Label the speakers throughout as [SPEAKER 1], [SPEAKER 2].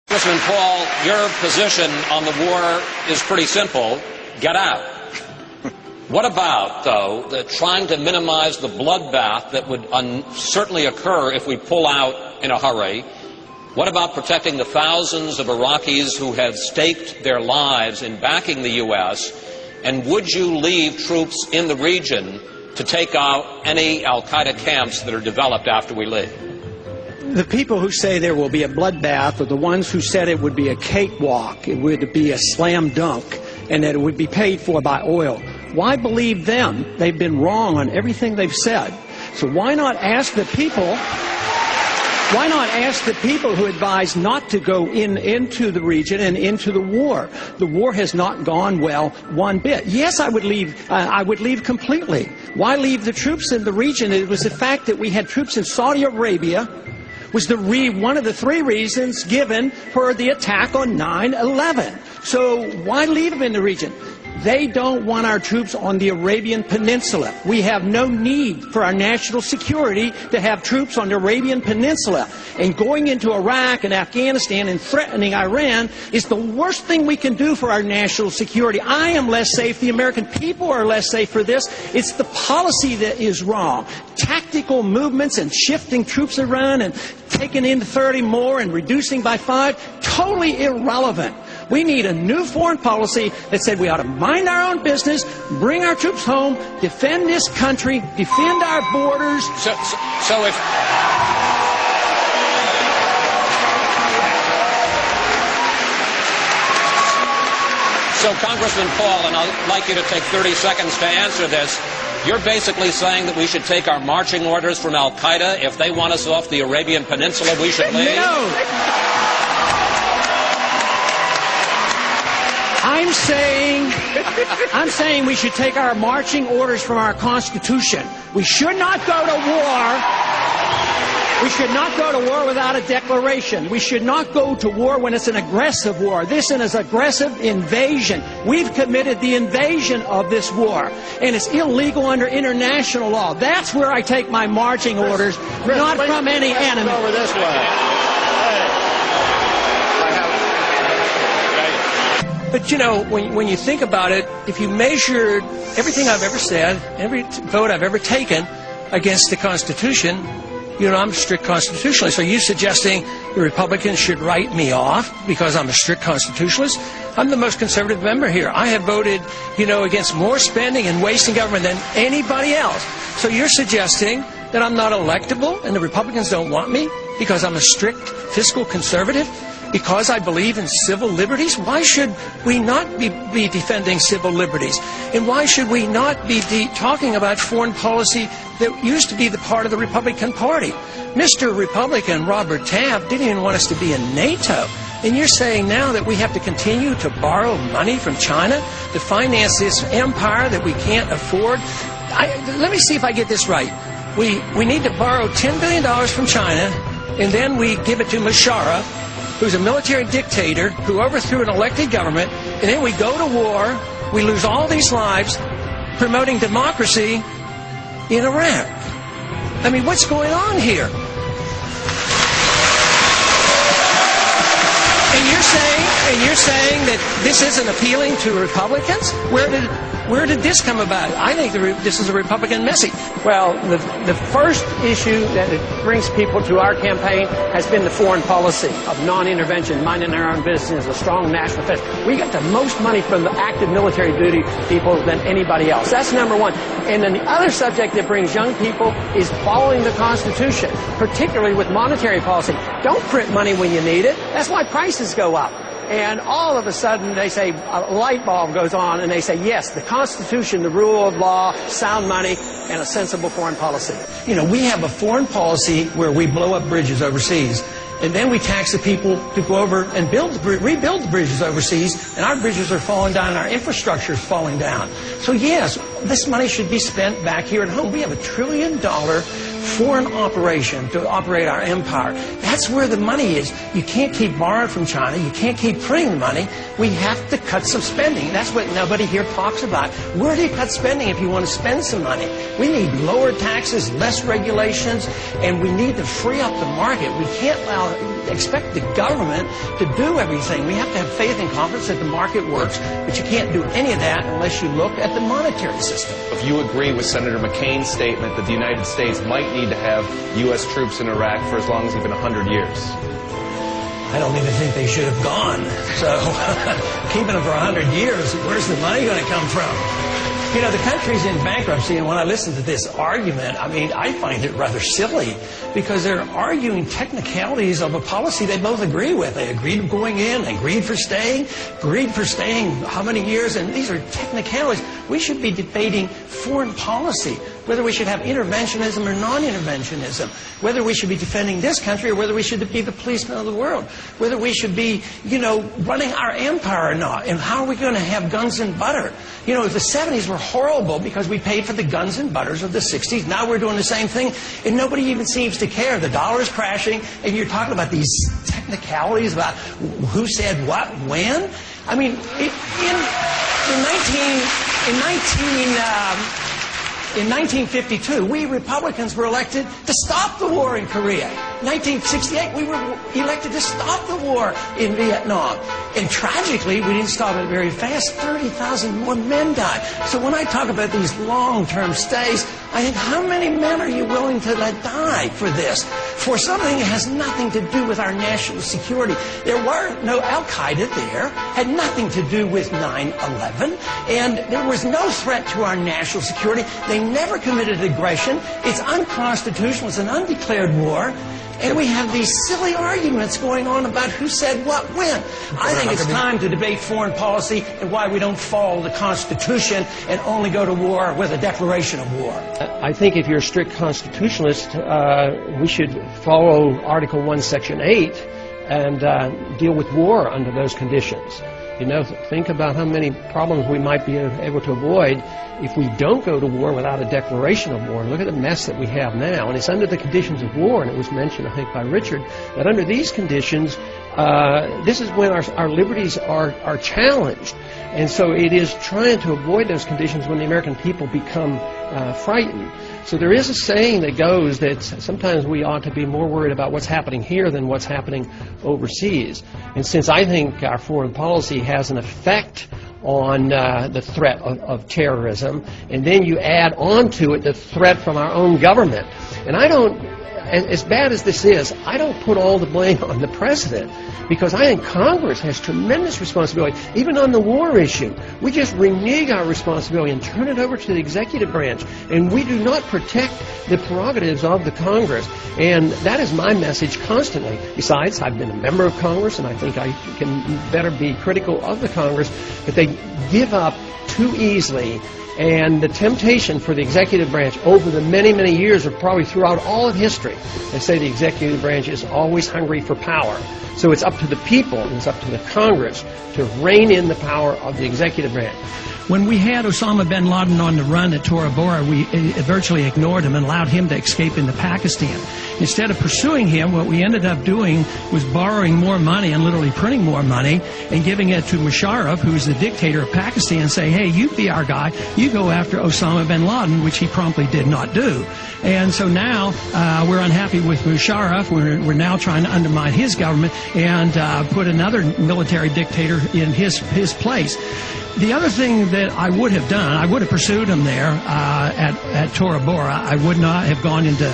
[SPEAKER 1] Congressman Paul, your position on the war is pretty simple. Get out. What about, though, trying to minimize the bloodbath that would certainly occur if we pull out in a hurry? What about protecting the thousands of Iraqis who have staked their lives in backing the U.S.? And would you leave troops in the region to take out any al-Qaeda camps that are developed after we leave?
[SPEAKER 2] The people who say there will be a bloodbath are the ones who said it would be a cakewalk, it would be a slam dunk, and that it would be paid for by oil. Why believe them? They've been wrong on everything they've said. So why not ask the people... Why not ask the people who advise not to go into the region and into the war? The war has not gone well one bit. Yes, I would leave completely. Why leave the troops in the region? It was the fact that we had troops in Saudi Arabia was one of the three reasons given for the attack on 9/11. So why leave them in the region? They don't want our troops on the Arabian Peninsula. We have no need for our national security to have troops on the Arabian Peninsula. And going into Iraq and Afghanistan and threatening Iran is the worst thing we can do for our national security. I am less safe. The American people are less safe for this. It's the policy that is wrong. Tactical movements and shifting troops around and taking in 30 more and reducing by 5, totally irrelevant. We need a new foreign policy that said we ought to mind our own business, bring our troops home, defend this country, defend our borders.
[SPEAKER 1] So Congressman Paul, and I'd like you to take 30 seconds to answer this. You're basically saying that we should take our marching orders from al-Qaeda. If they want us off the Arabian Peninsula, we should leave?
[SPEAKER 2] No. I'm saying we should take our marching orders from our Constitution. We should not go to war. We should not go to war without a declaration. We should not go to war when it's an aggressive war. This is an aggressive invasion. We've committed the invasion of this war, and it's illegal under international law. That's where I take my marching orders, not from any enemy.
[SPEAKER 3] Over this way.
[SPEAKER 4] But, you know, when you think about it, if you measured everything I've ever said, every vote I've ever taken against the Constitution, you know, I'm a strict constitutionalist. Are you suggesting the Republicans should write me off because I'm a strict constitutionalist? I'm the most conservative member here. I have voted, you know, against more spending and wasting government than anybody else. So you're suggesting that I'm not electable and the Republicans don't want me because I'm a strict fiscal conservative? Because I believe in civil liberties? Why should we not be defending civil liberties? And why should we not be talking about foreign policy that used to be the part of the Republican Party? Mr. Republican Robert Taft didn't even want us to be in NATO. And you're saying now that we have to continue to borrow money from China to finance this empire that we can't afford? Let me see if I get this right. We need to borrow $10 billion from China, and then we give it to Bashar, who's a military dictator who overthrew an elected government, and then we go to war, we lose all these lives promoting democracy in Iraq. I mean, what's going on here? And you're saying that this isn't appealing to Republicans? Where did this come about? I think this is a Republican message.
[SPEAKER 2] Well, the first issue that brings people to our campaign has been the foreign policy of non-intervention, minding our own business, a strong national defense. We got the most money from the active military duty people than anybody else. That's number one. And then the other subject that brings young people is following the Constitution, particularly with monetary policy. Don't print money when you need it. That's why prices go up. And all of a sudden, they say, a light bulb goes on, and they say, yes, the Constitution, the rule of law, sound money, and a sensible foreign policy.
[SPEAKER 4] You know, we have a foreign policy where we blow up bridges overseas, and then we tax the people to go over and rebuild the bridges overseas, and our bridges are falling down, and our infrastructure is falling down. So, yes, this money should be spent back here at home. We have $1 trillion foreign operation to operate our empire. That's where the money is. You can't keep borrowing from China. You can't keep printing the money. We have to cut some spending. That's what nobody here talks about. Where do you cut spending if you want to spend some money? We need lower taxes, less regulations, and we need to free up the market. We can't allow expect the government to do everything. We have to have faith and confidence that the market works, but you can't do any of that unless you look at the monetary system.
[SPEAKER 3] If you agree with Senator McCain's statement that the United States might need to have U.S. troops in Iraq for as long as even 100 years.
[SPEAKER 4] I don't even think they should have gone. So keeping them for 100 years, where's the money going to come from? You know, the country's in bankruptcy, and when I listen to this argument, I mean, I find it rather silly because they're arguing technicalities of a policy they both agree with. They agreed going in, they agreed for staying how many years, and these are technicalities. We should be debating foreign policy, whether we should have interventionism or non-interventionism, whether we should be defending this country or whether we should be the policemen of the world, whether we should be, running our empire or not, and how are we going to have guns and butter. You know, the 70s were horrible because we paid for the guns and butters of the 60s. Now we're doing the same thing, and nobody even seems to care. The dollar's crashing, and you're talking about these technicalities about who said what, when. I mean, in 1952, we Republicans were elected to stop the war in Korea. 1968, we were elected to stop the war in Vietnam. And tragically, we didn't stop it very fast. 30,000 more men died. So when I talk about these long-term stays, I think, how many men are you willing to let die for this? For something that has nothing to do with our national security. There were no Al-Qaeda there, had nothing to do with 9/11, and there was no threat to our national security. They never committed aggression. It's unconstitutional. It's an undeclared war. And we have these silly arguments going on about who said what when. I think it's time to debate foreign policy and why we don't follow the Constitution and only go to war with a declaration of war.
[SPEAKER 2] I think if you're a strict constitutionalist, we should follow Article 1, Section 8 and deal with war under those conditions. You know, think about how many problems we might be able to avoid if we don't go to war without a declaration of war. And look at the mess that we have now. And it's under the conditions of war, and it was mentioned, I think, by Richard, that under these conditions, this is when our liberties are challenged. And so it is trying to avoid those conditions when the American people become frightened. So there is a saying that goes that sometimes we ought to be more worried about what's happening here than what's happening overseas. And since I think our foreign policy has an effect on the threat of terrorism, and then you add on to it the threat from our own government. And I don't, as bad as this is, I don't put all the blame on the president, because I think Congress has tremendous responsibility, even on the war issue. We just renege our responsibility and turn it over to the executive branch, and we do not protect the prerogatives of the Congress. And that is my message constantly. Besides, I've been a member of Congress, and I think I can better be critical of the Congress, but they give up too easily. And the temptation for the executive branch over the many, many years, or probably throughout all of history, they say the executive branch is always hungry for power. So it's up to the people, and it's up to the Congress to rein in the power of the executive branch.
[SPEAKER 4] When we had Osama bin Laden on the run at Tora Bora, we virtually ignored him and allowed him to escape into Pakistan. Instead of pursuing him, what we ended up doing was borrowing more money and literally printing more money and giving it to Musharraf, who is the dictator of Pakistan, and say, hey, you be our guy, you go after Osama bin Laden, which he promptly did not do. And so now we're unhappy with Musharraf. We're now trying to undermine his government and put another military dictator in his place. The other thing that I would have done, I would have pursued him there at Tora Bora. I would not have gone into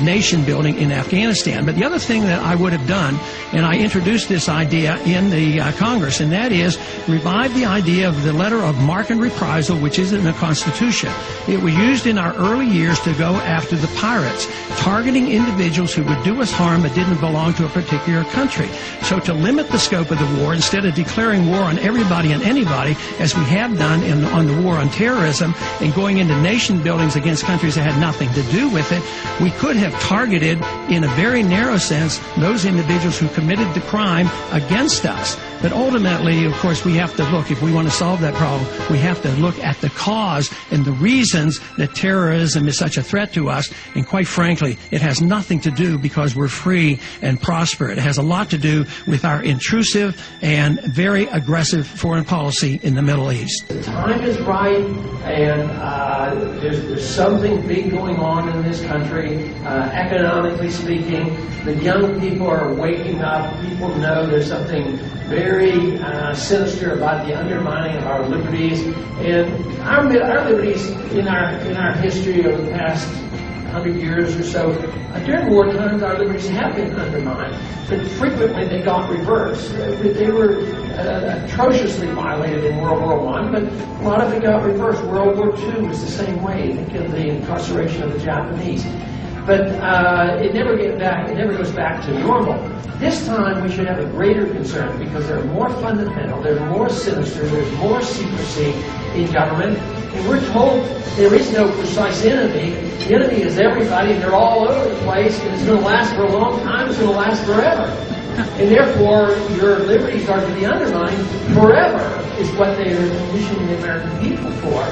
[SPEAKER 4] nation building in Afghanistan. But the other thing that I would have done, and I introduced this idea in the Congress, and that is revive the idea of the letter of marque and reprisal, which is in the Constitution. It was used in our early years to go after the pirates, targeting individuals who would do us harm but didn't belong to a particular country. So to limit the scope of the war, instead of declaring war on everybody and anybody, as we have done on the war on terrorism, and going into nation buildings against countries that had nothing to do with it, we could have targeted, in a very narrow sense, those individuals who committed the crime against us. But ultimately, of course, we have to look, if we want to solve that problem, we have to look at the cause and the reasons that terrorism is such a threat to us. And quite frankly, it has nothing to do because we're free and prosper. It has a lot to do with our intrusive and very aggressive foreign policy in the Middle East.
[SPEAKER 2] The time is right, and there's something big going on in this country, economically,
[SPEAKER 4] speaking. The young people are waking up. People know there's something very sinister about the undermining of our liberties. And our liberties in our history over the past 100 years or so, during war times, our liberties have been undermined. But frequently they got reversed. They were atrociously violated in World War I, but a lot of it got reversed. World War II was the same way. Think of the incarceration of the Japanese. But it never goes back to normal. This time we should have a greater concern because they're more fundamental, they're more sinister, there's more secrecy in government. And we're told there is no precise enemy. The enemy is everybody, and they're all over the place, and it's going to last for a long time, it's going to last forever. And therefore, your liberties are to be undermined forever, is what they are conditioning the American people for.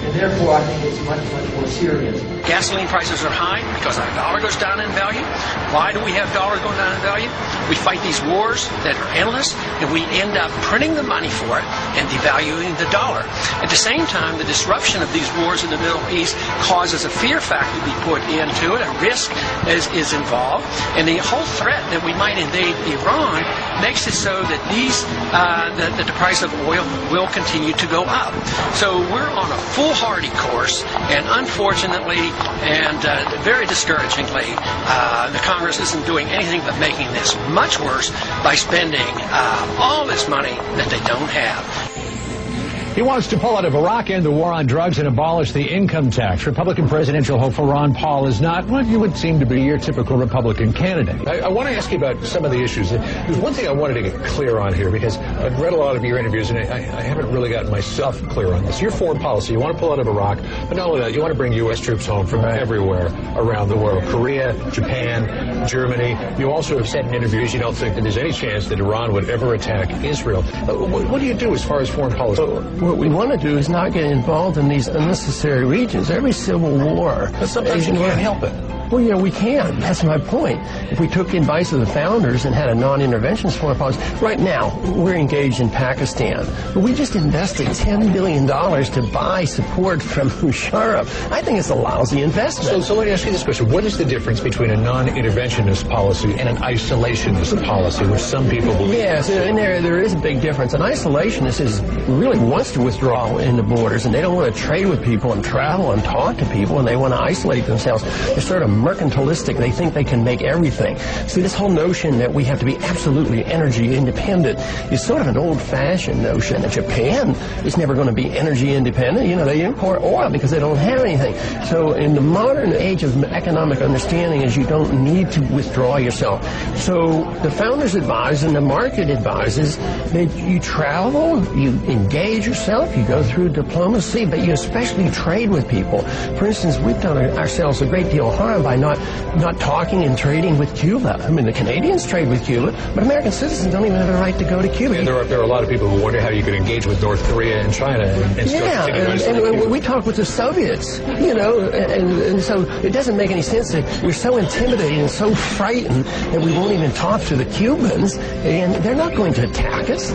[SPEAKER 4] And therefore, I think it's much, much more serious.
[SPEAKER 5] Gasoline prices are high because our dollar goes down in value. Why do we have dollars going down in value? We fight these wars that are endless, and we end up printing the money for it and devaluing the dollar. At the same time, the disruption of these wars in the Middle East causes a fear factor to be put into it. A risk is involved. And the whole threat that we might invade Iran makes it so that the price of oil will continue to go up. So we're on a foolhardy course, and unfortunately and very discouragingly, the Congress isn't doing anything but making this much worse by spending all this money that they don't have.
[SPEAKER 6] He wants to pull out of Iraq, end the war on drugs, and abolish the income tax. Republican presidential hopeful Ron Paul is not what you would seem to be your typical Republican candidate.
[SPEAKER 7] I want to ask you about some of the issues. There's one thing I wanted to get clear on here, because I've read a lot of your interviews, and I haven't really gotten myself clear on this. Your foreign policy, you want to pull out of Iraq, but not only that, you want to bring U.S. troops home from everywhere around the world. Korea, Japan, Germany. You also have said in interviews you don't think that there's any chance that Iran would ever attack Israel. What do you do as far as foreign policy?
[SPEAKER 8] What we want to do is not get involved in these unnecessary regions. Every civil war...
[SPEAKER 7] But sometimes you can't help it.
[SPEAKER 8] Well, yeah, we can. That's my point. If we took the advice of the founders and had a non-interventionist foreign policy, right now we're engaged in Pakistan, but we just invested $10 billion to buy support from Musharraf. I think it's a lousy investment.
[SPEAKER 7] So let me ask you this question. What is the difference between a non-interventionist policy and an isolationist policy, which some people believe?
[SPEAKER 8] Yes, and there is a big difference. An isolationist really wants to withdraw in the borders, and they don't want to trade with people and travel and talk to people, and they want to isolate themselves. They're sort of mercantilistic. They think they can make everything. See, this whole notion that we have to be absolutely energy independent is sort of an old-fashioned notion. That Japan is never going to be energy independent. You know, they import oil because they don't have anything. So in the modern age of economic understanding is you don't need to withdraw yourself. So the founders advise and the market advises that you travel, you engage yourself, you go through diplomacy, but you especially trade with people. For instance, we've done ourselves a great deal of harm by not talking and trading with Cuba. I mean, the Canadians trade with Cuba, but American citizens don't even have the right to go to Cuba.
[SPEAKER 7] Yeah, there are a lot of people who wonder how you could engage with North Korea and China and
[SPEAKER 8] and we talk with the Soviets, you know, and so it doesn't make any sense that we're so intimidated and so frightened that we won't even talk to the Cubans, and they're not going to attack us.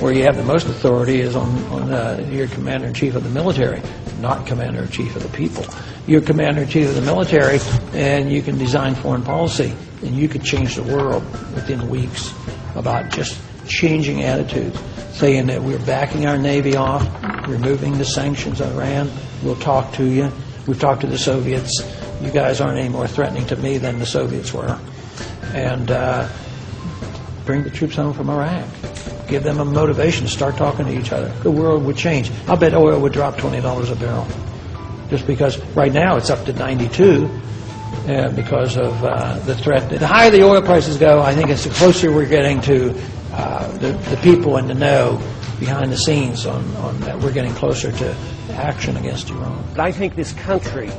[SPEAKER 4] Where you have the most authority is on your commander-in-chief of the military, not commander-in-chief of the people. You're commander-in-chief of the military, and you can design foreign policy, and you could change the world within weeks about just changing attitudes, saying that we're backing our Navy off, removing the sanctions on Iran, we'll talk to you. We've talked to the Soviets. You guys aren't any more threatening to me than the Soviets were. And bring the troops home from Iraq. Give them a motivation to start talking to each other. The world would change. I bet oil would drop $20 a barrel. Just because right now it's up to 92 because of the threat. The higher the oil prices go, I think it's the closer we're getting to the people in the know behind the scenes on that we're getting closer to action against Iran.
[SPEAKER 2] But I think this country,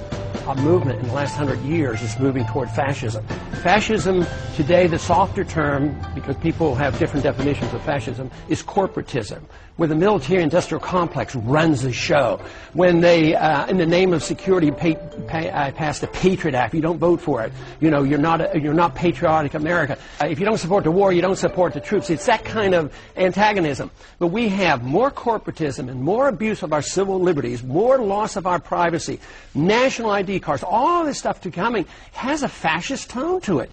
[SPEAKER 2] a movement in the last 100 years, is moving toward fascism. Fascism today, the softer term, because people have different definitions of fascism, is corporatism, where the military-industrial complex runs the show. When they, in the name of security, pass the Patriot Act, you don't vote for it. You know, you're not patriotic America. If you don't support the war, you don't support the troops. It's that kind of antagonism. But we have more corporatism and more abuse of our civil liberties, more loss of our privacy, national ideas
[SPEAKER 8] BYD cars, all this stuff to coming has a fascist tone to it.